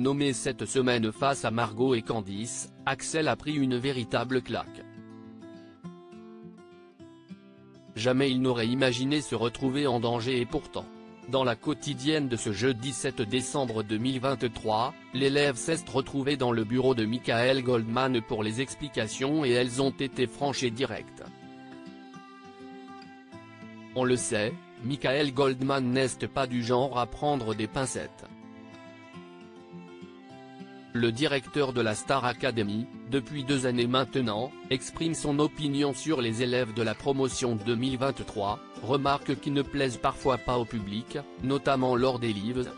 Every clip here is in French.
Nommé cette semaine face à Margot et Candice, Axel a pris une véritable claque. Jamais il n'aurait imaginé se retrouver en danger et pourtant. Dans la quotidienne de ce jeudi 7 décembre 2023, l'élève s'est retrouvée dans le bureau de Michael Goldman pour les explications et elles ont été franches et directes. On le sait, Michael Goldman n'est pas du genre à prendre des pincettes. Le directeur de la Star Academy, depuis 2 années maintenant, exprime son opinion sur les élèves de la promotion 2023, remarques qui ne plaisent parfois pas au public, notamment lors des lives.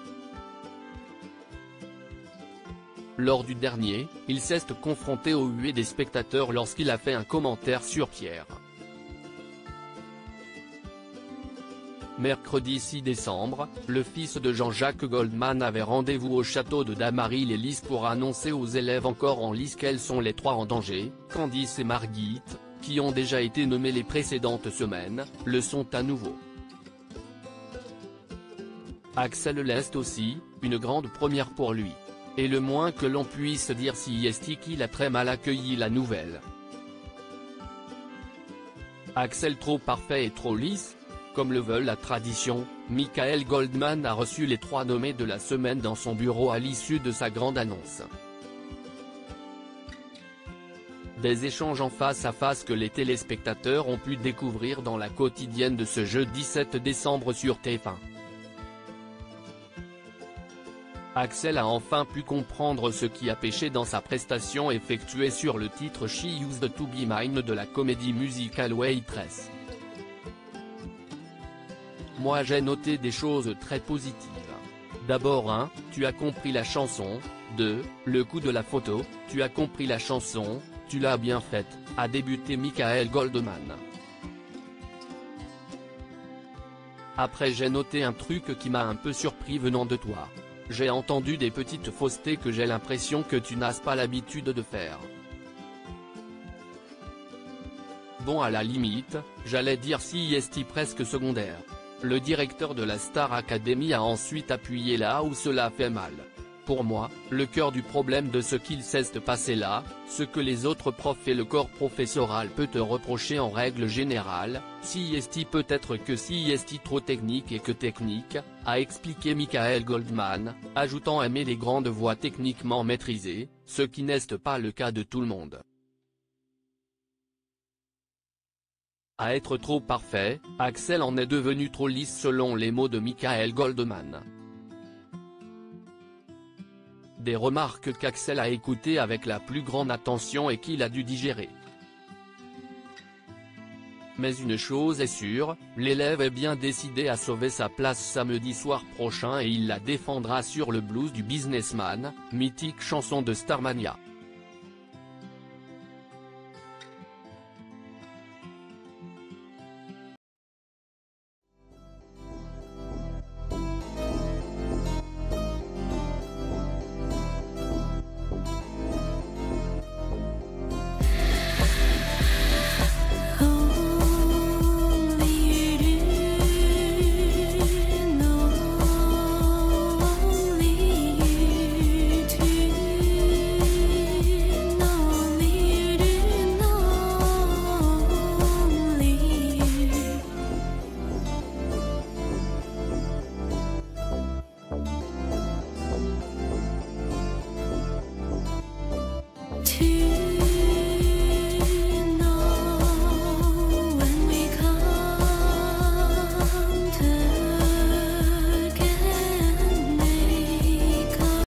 Lors du dernier, il s'est confronté aux huées des spectateurs lorsqu'il a fait un commentaire sur Pierre. Mercredi 6 décembre, le fils de Jean-Jacques Goldman avait rendez-vous au château de Damary-les-Lys pour annoncer aux élèves encore en lice qu'elles sont les 3 en danger. Candice et Margit, qui ont déjà été nommées les précédentes semaines, le sont à nouveau. Axel l'est aussi, une grande première pour lui. Et le moins que l'on puisse dire si est qu'il a très mal accueilli la nouvelle. Axel trop parfait et trop lisse? Comme le veut la tradition, Michael Goldman a reçu les 3 nommés de la semaine dans son bureau à l'issue de sa grande annonce. Des échanges en face à face que les téléspectateurs ont pu découvrir dans la quotidienne de ce jeudi 7 décembre sur TF1. Axel a enfin pu comprendre ce qui a péché dans sa prestation effectuée sur le titre She Used to Be Mine de la comédie musicale Waitress. Moi j'ai noté des choses très positives. D'abord 1, tu as compris la chanson, 2, le coup de la photo, tu as compris la chanson, tu l'as bien faite, a débuté Michael Goldman. Après j'ai noté un truc qui m'a un peu surpris venant de toi. J'ai entendu des petites faussetés que j'ai l'impression que tu n'as pas l'habitude de faire. Bon à la limite, j'allais dire si est presque secondaire. Le directeur de la Star Academy a ensuite appuyé là où cela fait mal. Pour moi, le cœur du problème de ce qu'il s'est passé là, ce que les autres profs et le corps professoral peut te reprocher en règle générale, si est peut-être que si est trop technique et que technique, a expliqué Michael Goldman, ajoutant aimer les grandes voix techniquement maîtrisées, ce qui n'est pas le cas de tout le monde. À être trop parfait, Axel en est devenu trop lisse selon les mots de Michael Goldman. Des remarques qu'Axel a écoutées avec la plus grande attention et qu'il a dû digérer. Mais une chose est sûre, l'élève est bien décidé à sauver sa place samedi soir prochain et il la défendra sur le blues du businessman, mythique chanson de Starmania.